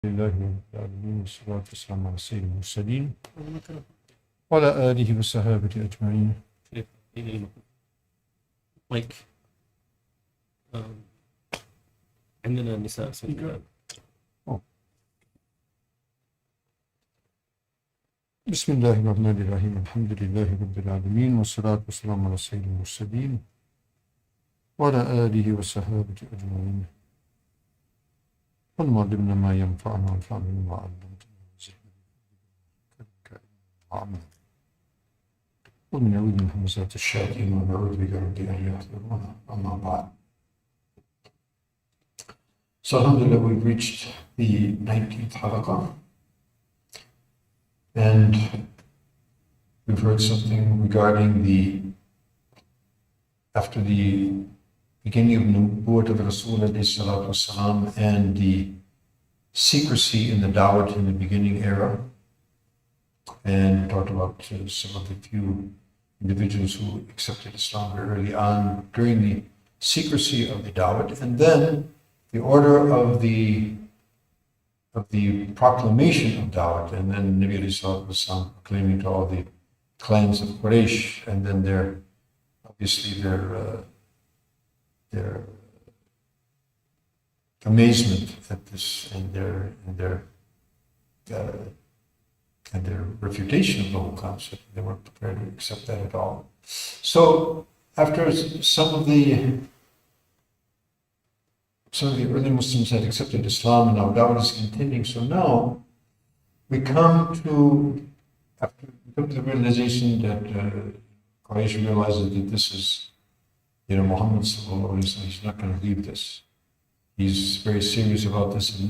لله رب العالمين والصلاة والسلام على سيد المرسلين وعلى آله وصحبه أجمعين. مايك. عندنا نساء سجاد. بسم الله الرحمن الرحيم. الحمد لله رب العالمين والصلاة والسلام على سيد المرسلين وعلى آله وصحبه أجمعين. اللهم علمنا ما ينفعنا وانفعنا بما علمتنا وزدنا علما. ومن نعوذ من همزات الشياطين ونعوذ بك رب أن يحضرون. أما بعد. So alhamdulillah, we've reached the 19th halaqah and we've heard something regarding after the beginning of Nubuwwat of Rasul ﷺ and the secrecy in the Dawat in the beginning era, and talked about some of the few individuals who accepted Islam very early on during the secrecy of the Dawat, and then the order of the proclamation of Dawat, and then Nabi ﷺ proclaiming to all the clans of Quraysh, and then their amazement at this and their refutation of the whole concept. They weren't prepared to accept that at all. So after some of the early Muslims had accepted Islam and now Dawah is continuing, so now we come to the realization that Quraysh realizes that this is, Muhammad sallallahu alaihi wasallam, he's not going to leave this. He's very serious about this, and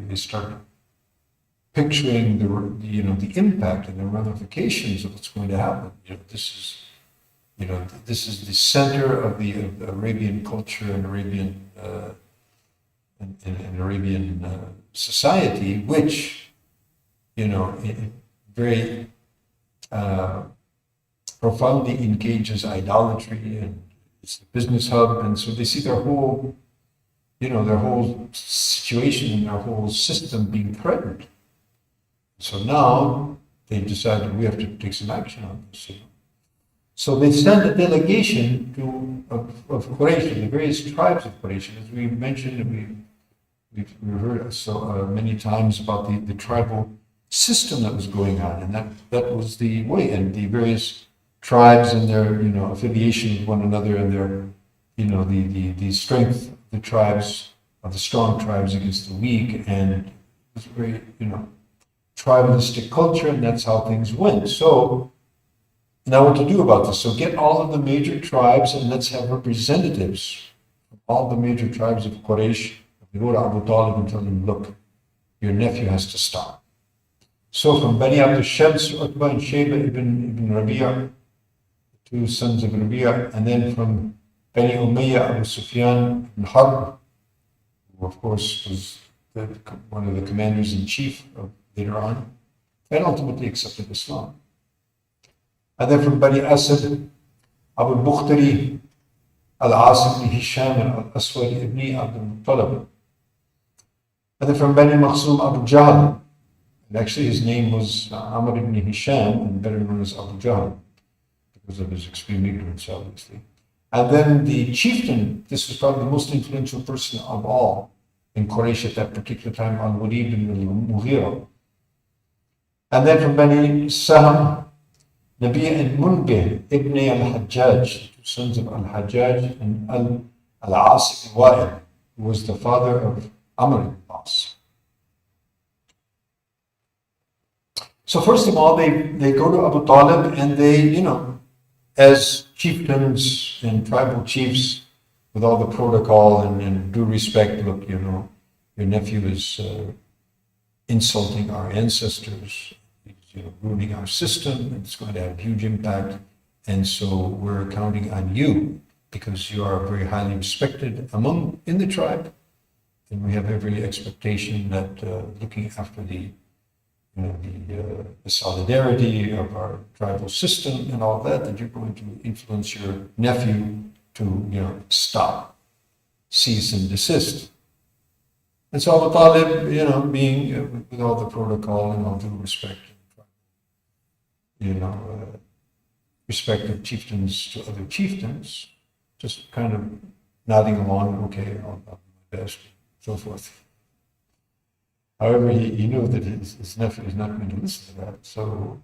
they start picturing the impact and the ramifications of what's going to happen. This is the center of the Arabian culture and Arabian society, which very profoundly engages idolatry, and it's the business hub, and so they see their whole situation and their whole system being threatened. So now they decided we have to take some action on this. So they sent a delegation of Quraysh, the various tribes of Quraysh. As we mentioned, and we've heard so many times about the tribal system that was going on, and that was the way, and the various tribes and their affiliation with one another, and their the strength of the tribes, of the strong tribes against the weak, and it was very tribalistic culture, and that's how things went. So now what to do about this? So get all of the major tribes and let's have representatives from all the major tribes of Quraysh. We go to Abu Talib and tell him, look, your nephew has to stop. So from Bani Abd Shams, Utbah and Shayba ibn Rabi'a, two sons of Rabi'a, and then from Bani Umayyah, Abu Sufyan ibn Harb, who of course was one of the commanders-in-chief later on, and ultimately accepted Islam. And then from Bani Asad, Abu Bukhtari, Al-As ibn Hisham, and Al-Aswad ibn Abdul Muttalib. And then from Bani Makhzum, Abu Jahl, and actually his name was Amr ibn Hisham, and better known as Abu Jahl, because of his extreme ignorance, obviously. And then the chieftain, this was probably the most influential person of all in Quraysh at that particular time, Al-Walid ibn al-Mughira. And then from Bani Sahm, Nabi and Munbih ibn al-Hajjaj, two sons of al-Hajjaj, and al-As ibn Wa'il, who was the father of Amr ibn al-As. So first of all, they go to Abu Talib, and they, as chieftains and tribal chiefs, with all the protocol and due respect, look, your nephew is insulting our ancestors, ruining our system, and it's going to have a huge impact, and so we're counting on you because you are very highly respected in the tribe, and we have every expectation that looking after the solidarity of our tribal system and all that you're going to influence your nephew to stop, cease and desist. And so Abu Talib, being with all the protocol and all due respect, you know, respect of chieftains to other chieftains, just kind of nodding along, okay, I'll do my best, so forth. However, he knew that his nephew was not going to listen to that. So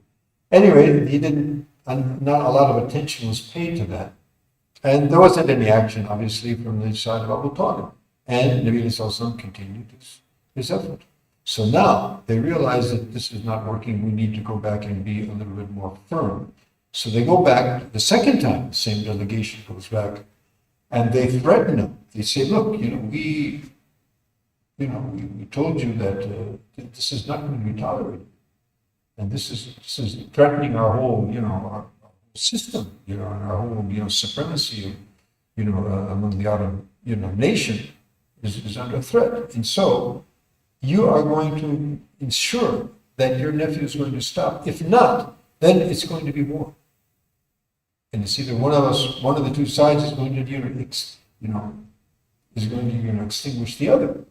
anyway, he didn't, not a lot of attention was paid to that. And there wasn't any action, obviously, from the side of Abu Talib. And Nabi Sallallahu continued his effort. So now they realize that this is not working. We need to go back and be a little bit more firm. So they go back the second time, the same delegation goes back, and they threaten him. They say, look, we told you that this is not going to be tolerated. And this is threatening our whole, our system, and our whole, supremacy, among the Arab, nation is under threat. And so you are going to ensure that your nephew is going to stop. If not, then it's going to be war. And it's either one of the two sides is going to, is going to, extinguish the other.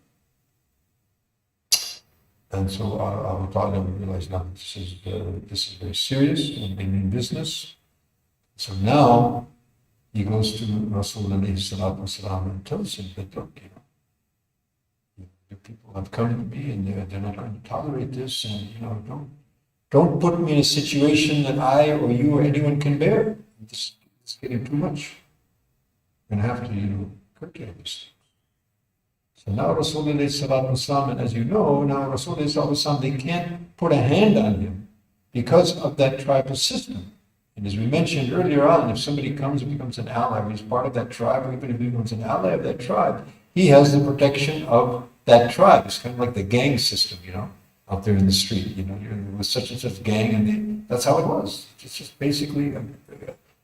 And so Abu Talib realized, now this is very serious and in business. So now he goes to Rasulullah and tells him that, look, the people have come to me and they're not going to tolerate this, and don't put me in a situation that I or you or anyone can bear. This is getting too much. You're going to have to, curtail this. So now Rasulullah, and as you know, now Rasulullah, they can't put a hand on him because of that tribal system. And as we mentioned earlier on, if somebody comes and becomes an ally, or he's part of that tribe, or even if he becomes an ally of that tribe, he has the protection of that tribe. It's kind of like the gang system, out there in the street. You're with such and such gang, and that's how it was. It's just basically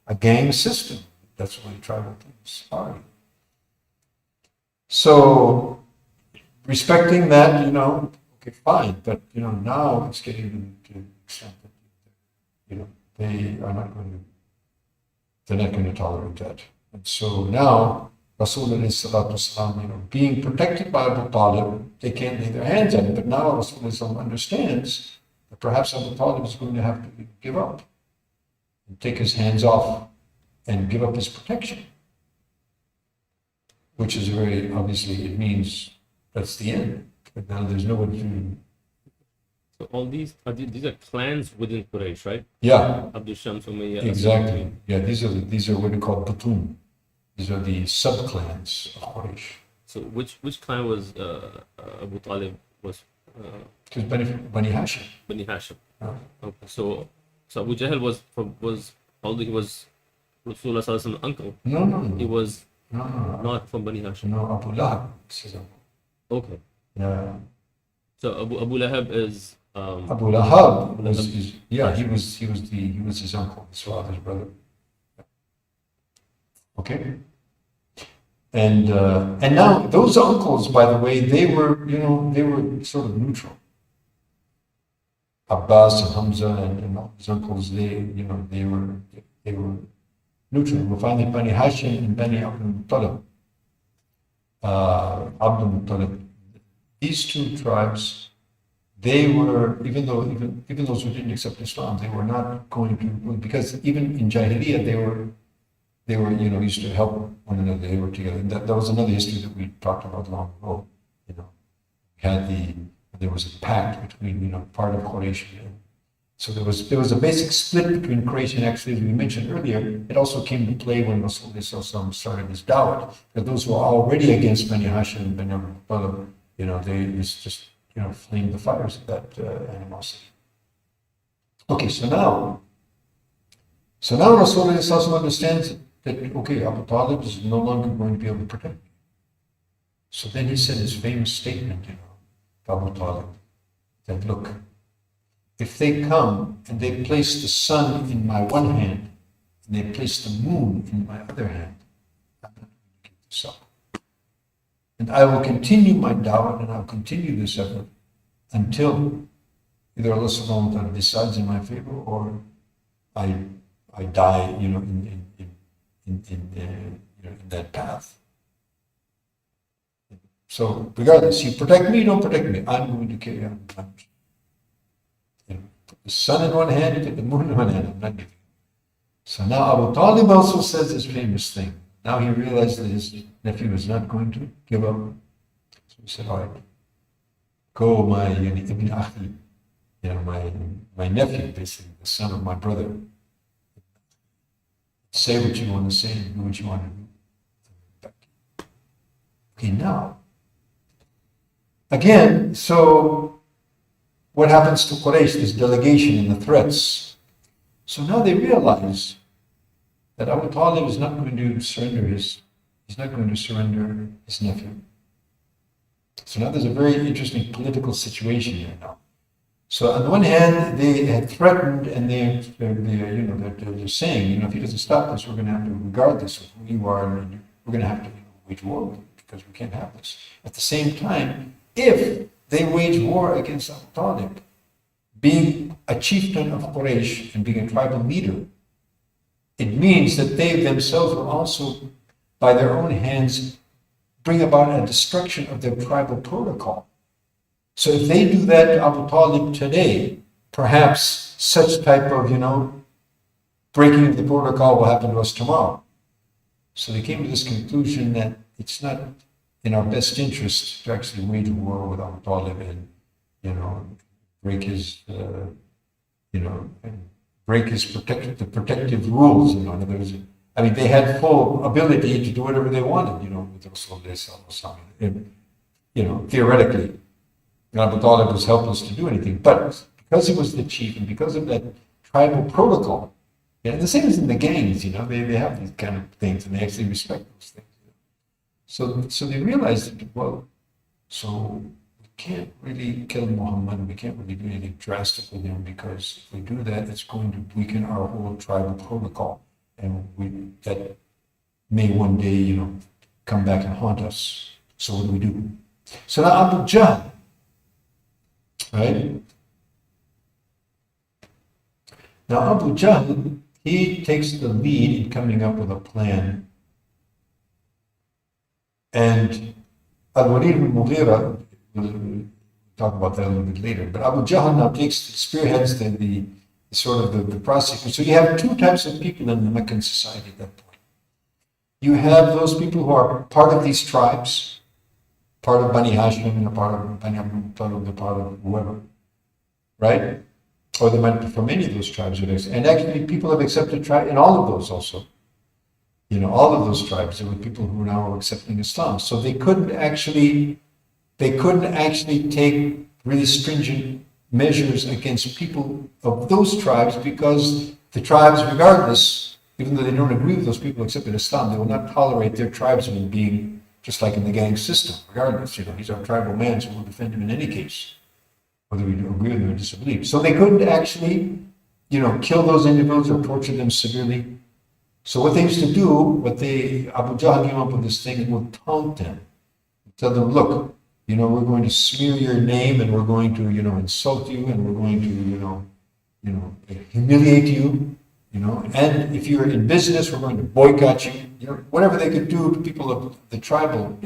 a gang system. That's what the tribal things are. So, respecting that, okay, fine, but now it's getting to the extent that they're not going to tolerate that. And so now Rasulullah, being protected by Abu Talib, they can't lay their hands on it. But now Rasulullah understands that perhaps Abu Talib is going to have to give up and take his hands off and give up his protection. Which is very, obviously, it means that's the end. But now there's no one to. So all these are clans within Quraysh, right? Yeah. Abdul Shams, Umayyah. Exactly. Yeah, these are what are called Batun. These are the sub-clans of Quraysh. So which clan was Abu Talib was? It was Bani Hashim. Bani Hashim. Yeah. Okay. So Abu Jahl was although he was Rasulullah's uncle. No. He was No. not from Bani Hashim. No, Abu Lahab. Okay. Yeah. So Abu Lahab is. Abu Lahab was Lahab. he was his uncle, his father's brother. Okay. And now those uncles, by the way, they were sort of neutral. Abbas and Hamza and all his uncles, they were neutral. We'll find that Bani Hashim and Bani Abdul Muttalib, these two tribes, they were, even those who didn't accept Islam, they were not going to, because even in Jahiliyyah, they were used to help one another. They were together. And that was another history that we talked about long ago. There was a pact between, part of Quraysh and so there was a basic split between Quraysh, and actually, as we mentioned earlier, it also came to play when Rasulullah started his da'wah. That those who are already against Bani Hashim and Bani Abdul Muttalib, they just flamed the fires of that animosity. Okay, so now Rasulullah understands that, okay, Abu Talib is no longer going to be able to protect me. So then he said his famous statement, to Abu Talib, that look, if they come and they place the sun in my one hand and they place the moon in my other hand, I'm not going to give this up. And I will continue my da'wah and I'll continue this effort until either Allah subhanahu wa ta'ala decides in my favor or I die, in that path. So regardless, you protect me, don't protect me. I'm going to carry out my mission. You know, put the sun in one hand, put the moon in one hand. I'm not giving. So now Abu Talib also says this famous thing. Now he realized that his nephew was not going to give up. So he said, all right, go my Ibn Akhi, my nephew, basically, the son of my brother. Say what you want to say and do what you want to do. Okay, now, again, so what happens to Quraysh, this delegation and the threats? So now they realize that Abu Talib is not going to surrender he's not going to surrender his nephew. So now there's a very interesting political situation here now. So on the one hand, they had threatened, and they're saying, if he doesn't stop this, we're going to have to, regardless of who you are, and we're going to have to wage war with him because we can't have this. At the same time, if they wage war against Abu Talib, being a chieftain of Quraysh and being a tribal leader, it means that they themselves will also, by their own hands, bring about a destruction of their tribal protocol. So if they do that to Abu Talib today, perhaps such type of, breaking of the protocol will happen to us tomorrow. So they came to this conclusion that it's not in our best interest to actually wage a war with Abu Talib and, break his, the protective rules. In other words, they had full ability to do whatever they wanted, with Rasulullah, theoretically. Abu Talib was helpless to do anything, but because he was the chief and because of that tribal protocol, and the same as in the gangs, they have these kind of things and they actually respect those things. So they realized that, so we can't really kill Muhammad, we can't really do anything drastic with him because if we do that, it's going to weaken our whole tribal protocol, and that may one day, come back and haunt us. So what do we do? So now Abu Jahl, right? Now Abu Jahl, he takes the lead in coming up with a plan. And Al-Walid ibn Mughira, we'll talk about that a little bit later, but Abu Jahl now spearheads the prosecution. So you have two types of people in the Meccan society at that point. You have those people who are part of these tribes, part of Bani Hashim, and a part of Bani Abdul Talib, a part of whoever, right? Or they might be from any of those tribes. And actually, people have accepted tribe in all of those also. All of those tribes, there were people who now are accepting Islam. So they couldn't actually take really stringent measures against people of those tribes because the tribes, regardless, even though they don't agree with those people who accepted Islam, they will not tolerate their tribesmen being just like in the gang system. Regardless, he's our tribal man, so we'll defend him in any case, whether we agree with him or disbelieve. So they couldn't actually, kill those individuals or torture them severely. So what they used to do, Abu Jahl came up with this thing and would taunt them, tell them, look, we're going to smear your name and we're going to, insult you and we're going to, humiliate you, and if you're in business, we're going to boycott you, whatever they could do to people of the tribal,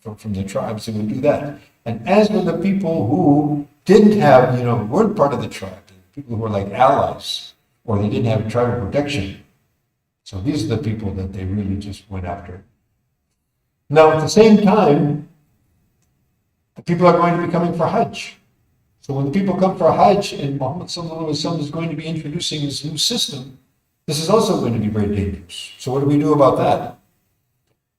from the tribes, they would do that. And as for the people who didn't have, weren't part of the tribe, people who were like allies, or they didn't have tribal protection. So these are the people that they really just went after. Now, at the same time, the people are going to be coming for Hajj. So when the people come for Hajj and Muhammad Sallallahu Alaihi Wasallam is going to be introducing this new system, this is also going to be very dangerous. So what do we do about that?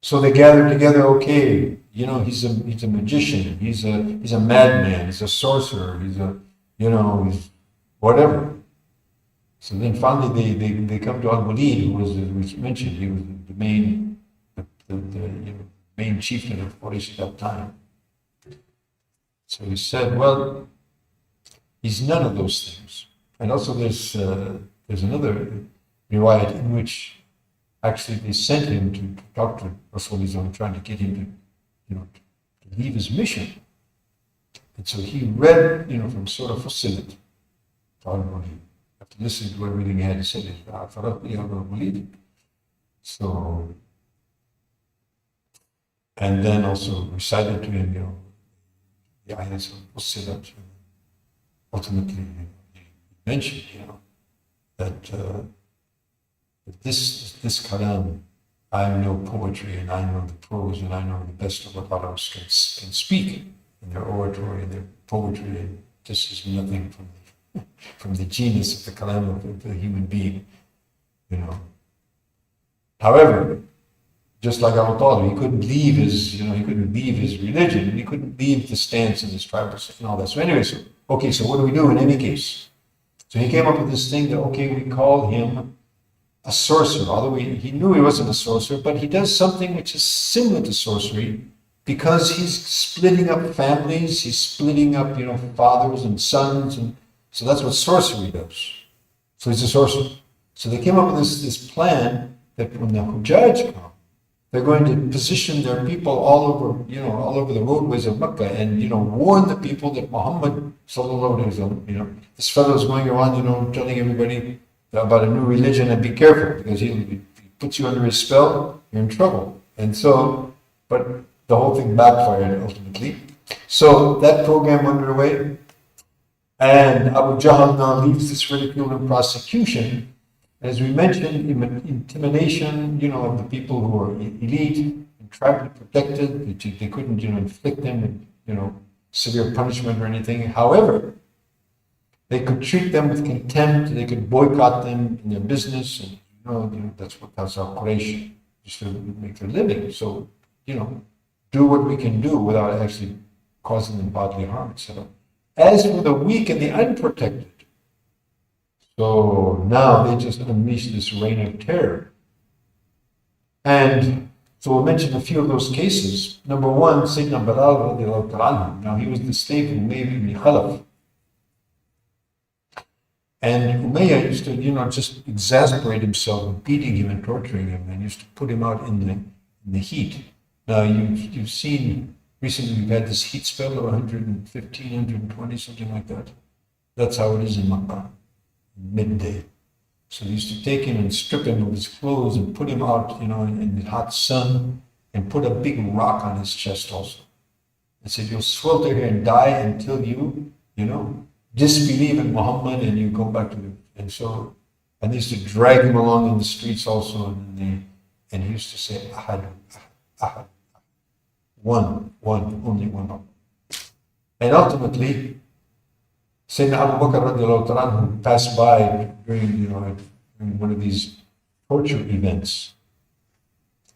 So they gather together, okay, he's a magician, he's a madman, he's a sorcerer, he's he's whatever. So then finally they come to Al-Walid, who was mentioned, he was the main chieftain of Quraysh at that time. So he said, well, he's none of those things. And also there's another riwayat in which actually they sent him to talk to Rasulullah, trying to get him to leave his mission. And so he read, from Surah Fussilat to Al-Walid. After listening to everything he had to say, so and then also recited to him, the ayahs of Fussilat. Ultimately, he mentioned, that this kalam, I know poetry and I know the prose and I know the best of what Arabs can speak in their oratory and their poetry. And this is nothing from the genius of the kalam of the human being, However, just like Abu Talib, he couldn't leave his religion, and he couldn't leave the stance and his tribal and all that. So anyway, so what do we do in any case? So he came up with this thing that, we call him a sorcerer, although he knew he wasn't a sorcerer, but he does something which is similar to sorcery because he's splitting up families, he's splitting up, fathers and sons, and so that's what sorcery does. So he's a sorcerer. So they came up with this plan that when the Hujjaj come, they're going to position their people all over the roadways of Mecca and, warn the people that Muhammad, sallallahu alaihi wasallam, this fellow is going around, telling everybody about a new religion and be careful because he puts you under his spell, you're in trouble. And so, but the whole thing backfired ultimately. So that program underway, and Abu Jahl now leaves this ridicule and prosecution. As we mentioned, intimidation, of the people who are elite and tribally protected, they couldn't, inflict them with, severe punishment or anything. However, they could treat them with contempt, they could boycott them in their business, and, that's how Quraysh used to make their living. So, do what we can do without actually causing them bodily harm, etc. As for the weak and the unprotected, so now they just unleashed this reign of terror. And so we'll mention a few of those cases. Number one, Sayyidina Bilal radiallahu ta'ala. Now he was the slave of Umayyah ibn Khalaf. And Umayyah used to, just exasperate himself, beating him and torturing him, and used to put him out in the heat. Now you've seen, recently we've had this heat spell of 115, 120, something like that. That's how it is in Makkah. Midday. So they used to take him and strip him of his clothes and put him out, in the hot sun and put a big rock on his chest also. And said, you'll swelter here and die until you, disbelieve in Muhammad and you go back to the, and they used to drag him along in the streets also, and he used to say, Ahad, Ahad, one, only one. And ultimately, Sayyidina Abu Bakr radiallahu ta'ala who passed by during one of these torture events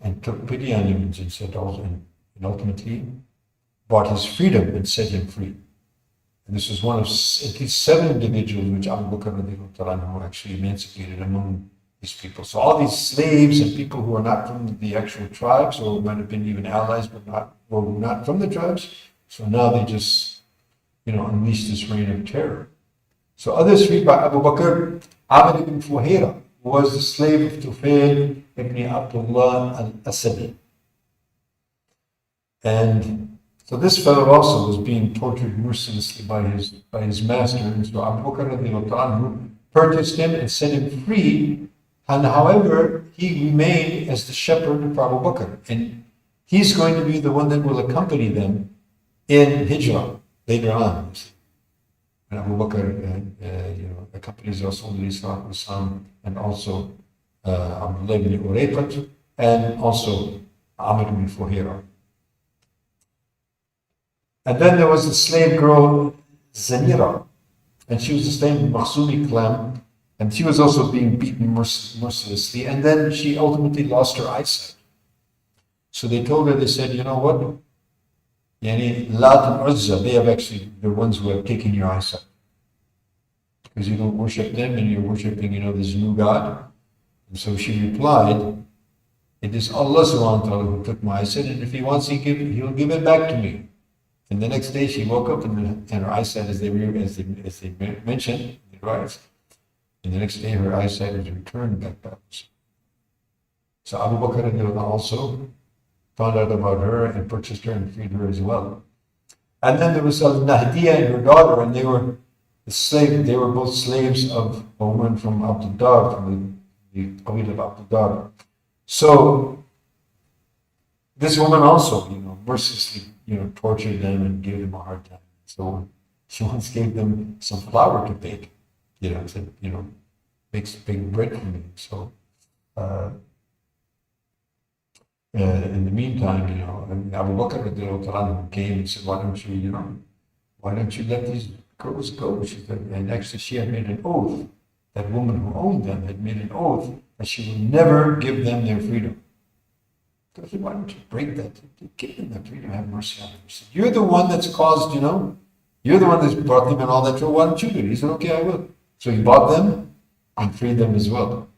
and took pity on him and said also, and ultimately bought his freedom and set him free. And this was one of at least 7 individuals which Abu Bakr radiallahu ta'ala actually emancipated among these people. So all these slaves and people who are not from the actual tribes or might have been even allies but were not from the tribes, so now they just unleashed this reign of terror. So others read by Abu Bakr, Amr ibn Fuhaira, who was the slave of Tufail ibn Abdullah al-Asadi. And so this fellow also was being tortured mercilessly by his master. And so Abu Bakr purchased him and set him free. And however, he remained as the shepherd for Abu Bakr. And he's going to be the one that will accompany them in Hijrah later on. And Abu Bakr accompanies Rasulullah and also Abdullah ibn Urayqat and also Amr ibn Fuhaira. And then there was a slave girl, Zanira, and she was a slave of Makhzumi clan, and she was also being beaten mercilessly, and then she ultimately lost her eyesight. So they told her, they said, you know what? Yani Lat and Uzza, they have actually the ones who have taken your eyesight. Because you don't worship them and you're worshiping, this new God. And so she replied, it is Allah subhanahu wa ta'ala who took my eyesight, and if he wants, he'll give it back to me. And the next day she woke up and her eyesight, as they mentioned, the rights, and the next day her eyesight was returned back. So Abu Bakr also found out about her and purchased her and freed her as well. And then there was Nahdiya and her daughter, and they were both slaves of a woman from Abdul Dar, from the Qabil of Abdul Dar. So This woman also, mercilessly, tortured them and gave them a hard time. So she once gave them some flour to bake, said, bake bread for me. So in the meantime, Abu Bakr radiallahu anhu came and said, why don't you let these girls go? She said, and actually she had made an oath, that woman who owned them had made an oath that she would never give them their freedom. So I said, why don't you break that? Give them their freedom, have mercy on them. He said, you're the one that's caused, you're the one that's brought them in all that trouble. Why don't you do it? He said, okay, I will. So he bought them and freed them as well.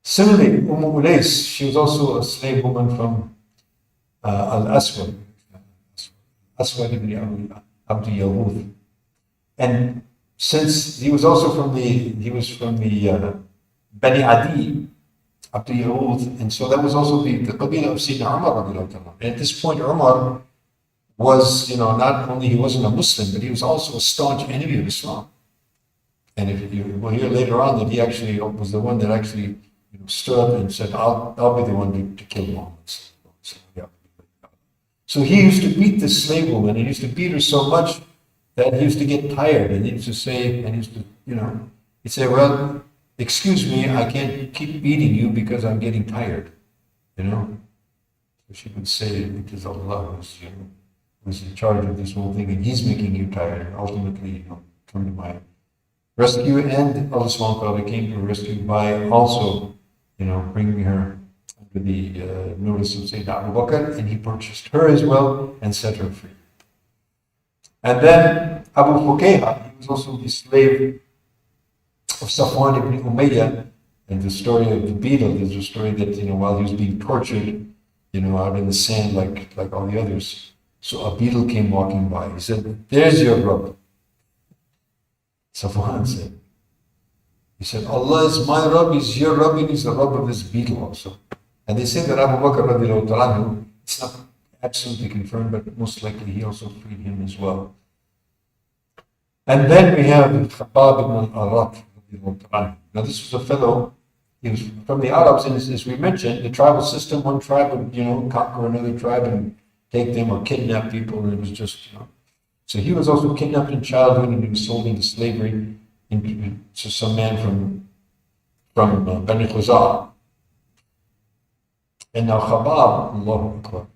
Similarly, Ulais, she was also a slave woman from Al-Aswad, Aswad ibn Abd Yahuth. And since he was from the Bani Adi, Abd Yahuth, and so that was also the Qabila of Sayyidina Umar. And at this point, Umar was, not only he wasn't a Muslim, but he was also a staunch enemy of Islam. And if you will hear later on that he actually was the one that actually stood up and said, I'll be the one to kill Muhammad. So he used to beat this slave woman, and he used to beat her so much that he used to get tired, and he used to say, he'd say, well, excuse me, I can't keep beating you because I'm getting tired, So she would say, because Allah was in charge of this whole thing, and He's making you tired, and ultimately, come to my rescue, and Allah subhanahu wa ta'ala came to her rescue by also, bringing her under the notice of Sayyidina Abu Bakr, and he purchased her as well and set her free. And then Abu Fuqayha, he was also the slave of Safwan ibn Umayyah, and the story of the beetle, there's a story that, while he was being tortured, out in the sand like all the others, so a beetle came walking by. He said, there's your Rabb. Safwan said, he said, Allah is my Rabb, He's your Rabb, and He's the Rabb of this beetle also. And they say that Abu Bakr radiallahu anhu, it's not absolutely confirmed, but most likely he also freed him as well. And then we have Khabbab ibn al-Arat radiallahu anhu. Now this was a fellow, he was from the Arabs, and as we mentioned, the tribal system, one tribe would, conquer another tribe and take them or kidnap people, and it was just, So he was also kidnapped in childhood, and he was sold into slavery to some man from Bani Khuzah. And now Khabbab, Allahu Akbar,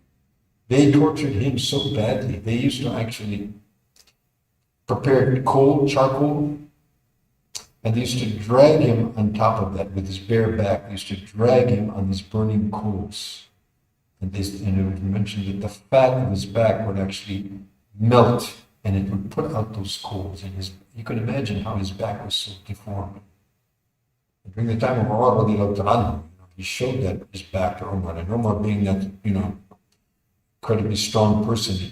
they tortured him so badly. They used to actually prepare charcoal, and they used to drag him on top of that with his bare back. They used to drag him on these burning coals. And it was mentioned that the fat of his back would actually melt, and it would put out those coals. And you could imagine how his back was so deformed. And during the time of Umar radiallahu anhu, he showed that his back to Umar, and Umar, being that incredibly strong person, he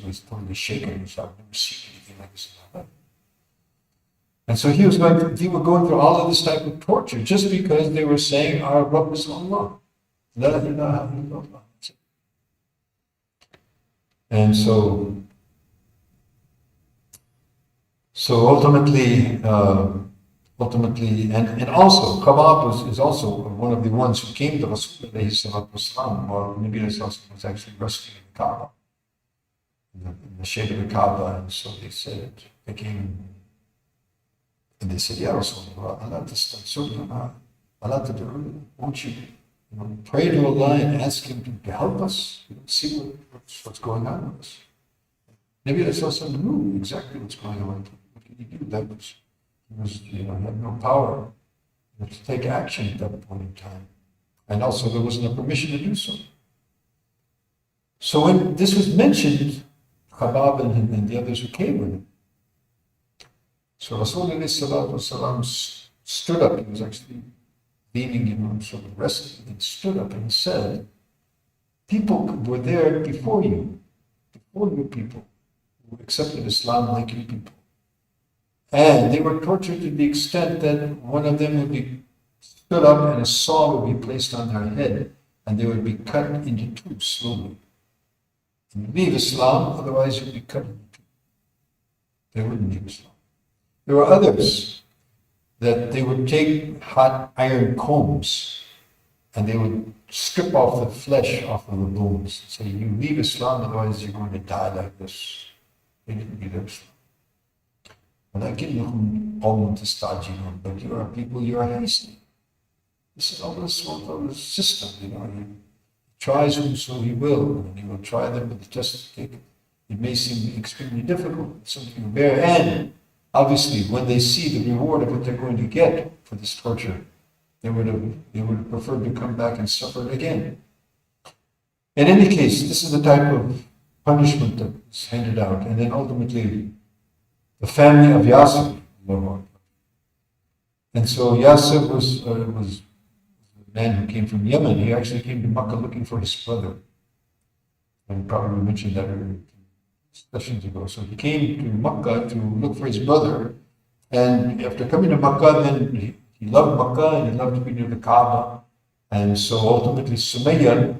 was totally shaken himself. I've never seen anything like this in my life. And so they were going through all of this type of torture just because they were saying, our Rabb is Allah. La ilaha illallah. And so ultimately, and also Khabbab is also one of the ones who came to Rasul alayhi salatu wasalam, while Nabi was actually resting in the Kaaba, in the shade of the Kaaba. And so they came, and they said, Ya Rasulullah, Allah tastansurna, Allah tad'una, won't you pray to Allah and ask Him to help us, see what's going on with us. Nabi knew exactly what's going on. What can he do? He had no power to take action at that point in time. And also there wasn't a permission to do so. So when this was mentioned, Khabbab and the others who came with him, so Rasulullah stood up. He was actually leaning, sort of resting, and stood up and he said, people were there before you people who accepted Islam like you people. And they were tortured to the extent that one of them would be stood up and a saw would be placed on their head, and they would be cut into two slowly. And leave Islam, otherwise you'd be cut into two. They wouldn't leave Islam. There were others that they would take hot iron combs and they would strip off the flesh off of the bones. Say, you leave Islam, otherwise you're going to die like this. They didn't leave Islam. ولكنهم قوم تستعجلون. But you are people, you are hasty. This is Allah's system, He tries whomso He will, and He will try them with the test. It may seem extremely difficult, something to bear, and obviously when they see the reward of what they're going to get for this torture, they would have preferred to come back and suffer it again. In any case, this is the type of punishment that is handed out, and then ultimately the family of Yasir, and so Yasir was a man who came from Yemen. He actually came to Makkah looking for his brother, and probably mentioned that sessions ago. So he came to Makkah to look for his brother, and after coming to Makkah, then he loved Makkah and he loved to be near the Kaaba, and so ultimately Sumayya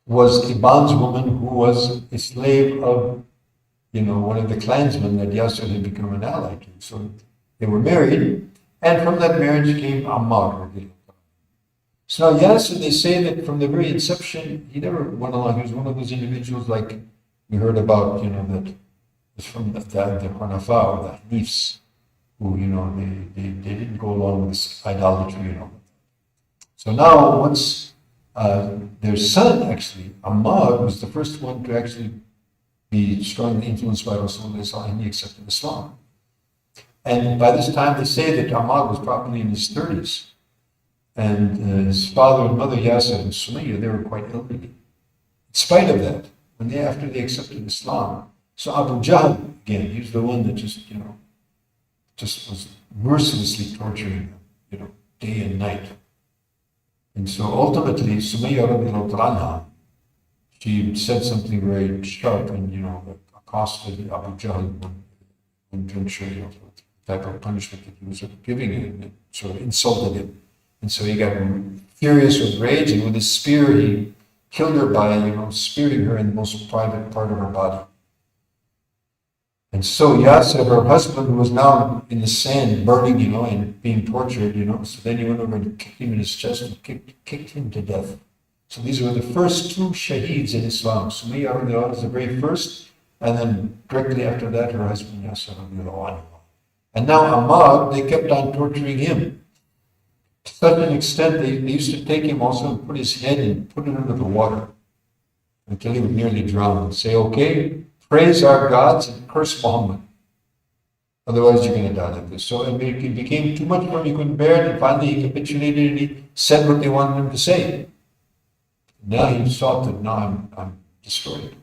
was a bondswoman who was a slave of one of the clansmen that Yasir had become an ally to. So they were married, and from that marriage came Ammar. So now Yasir, they say that from the very inception, he never went along. He was one of those individuals like we heard about, that was from the Hanafa or the Hanifs, who, they didn't go along with this idolatry, So now once their son, actually, Ammar, was the first one to actually be strongly influenced by Rasulullah, and he accepted Islam. And by this time, they say that Ammar was probably in his 30s. And his father and mother, Yasir and Sumayya, they were quite elderly. In spite of that, after they accepted Islam, so Abu Jahl, again, he was the one that just was mercilessly torturing them, day and night. And so ultimately, Sumayya radiallahu anha, she said something very sharp and, accosted Abu Jahl in juncture, the type of punishment that he was giving him, and sort of insulted him. And so he got furious with rage, and with his spear, he killed her by, spearing her in the most private part of her body. And so Yasir, her husband, who was now in the sand, burning, and being tortured, so then he went over and kicked him in his chest and kicked him to death. So these were the first two shaheeds in Islam. Sumayya was the very first, and then directly after that, her husband Yasir. And now Ammar, they kept on torturing him. To such an extent, they used to take him also and put his head and put it under the water until he would nearly drown and say, okay, praise our gods and curse Muhammad. Otherwise, you're going to die like this. So it became too much for him. He couldn't bear it. And finally, he capitulated and he said what they wanted him to say. Now he thought that now I'm destroyed.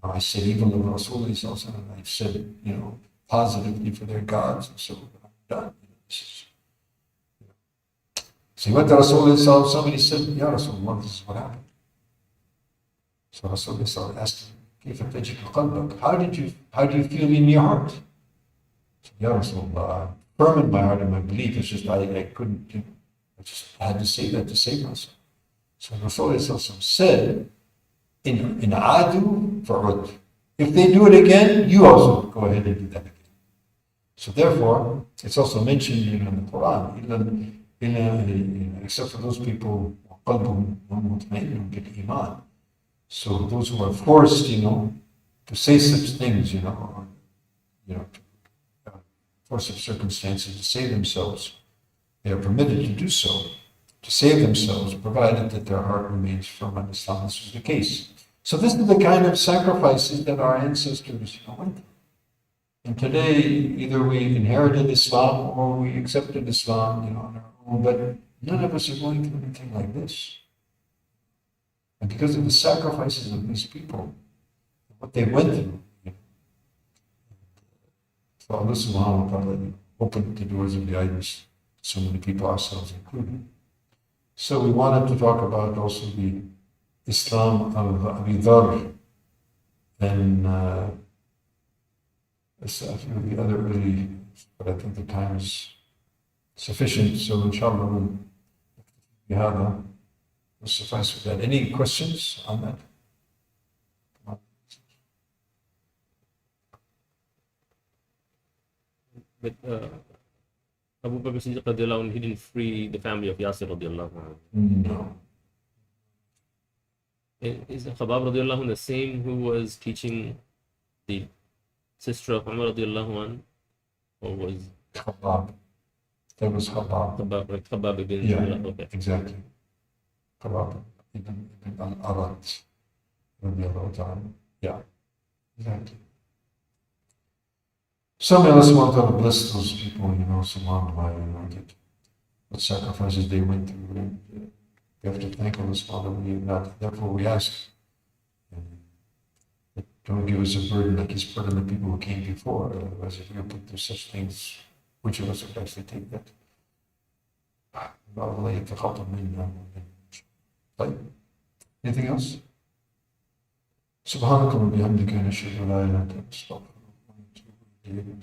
I said evil of Rasulullah, and I said, positively for their gods, and so I'm done. So he went to Rasulullah, somebody said, Ya Rasulullah, this is what happened. So Rasulullah asked him, how do you feel in your heart? He said, Ya Rasulullah, I'm firm in my heart and my belief. It's just I couldn't, I had to say that to save myself. So Rasulullah said, in adu fa'ud. If they do it again, you also go ahead and do that again. So therefore, it's also mentioned in the Quran, except for those people, so those who are forced, to say such things, or, force of circumstances to save themselves, they are permitted to do so, to save themselves, provided that their heart remains firm on Islam. This was the case. So this is the kind of sacrifices that our ancestors went through. And today, either we inherited Islam or we accepted Islam, on our own, but none of us are going through anything like this. And because of the sacrifices of these people, what they went through, so Allah subhanahu wa ta'ala opened the doors of guidance to so many people, ourselves included. So we wanted to talk about also the Islam of Abi Dharr and a few of the other early, but I think the time is sufficient. So inshallah, we'll suffice with that. Any questions on that? But Abu Bakr Siddiq radiallahu anhu, he didn't free the family of Yasir radiallahu anhu. No. Is Khabab radiallahu anhu the same who was teaching the sister of Umar radiallahu anhu? Or was Khabab. That was Khabab. Khabab ibn Yeah, Abdullah? Okay. exactly. Khabab ibn al-Arat. Radiallahu ta'ala. Yeah, exactly. So may Allah subhanahu wa ta'ala bless those people, subhanAllah, what sacrifices they went through. And we have to thank Allah subhanahu wa ta'ala. Therefore we ask, don't give us a burden like He's burdened the people who came before. Otherwise, if we put through such things, which of us would actually take that? Anything else? سبحانك اللهم وبحمدك نشهد أن لا إله إلا أنت نستغفرك ونتوب إليك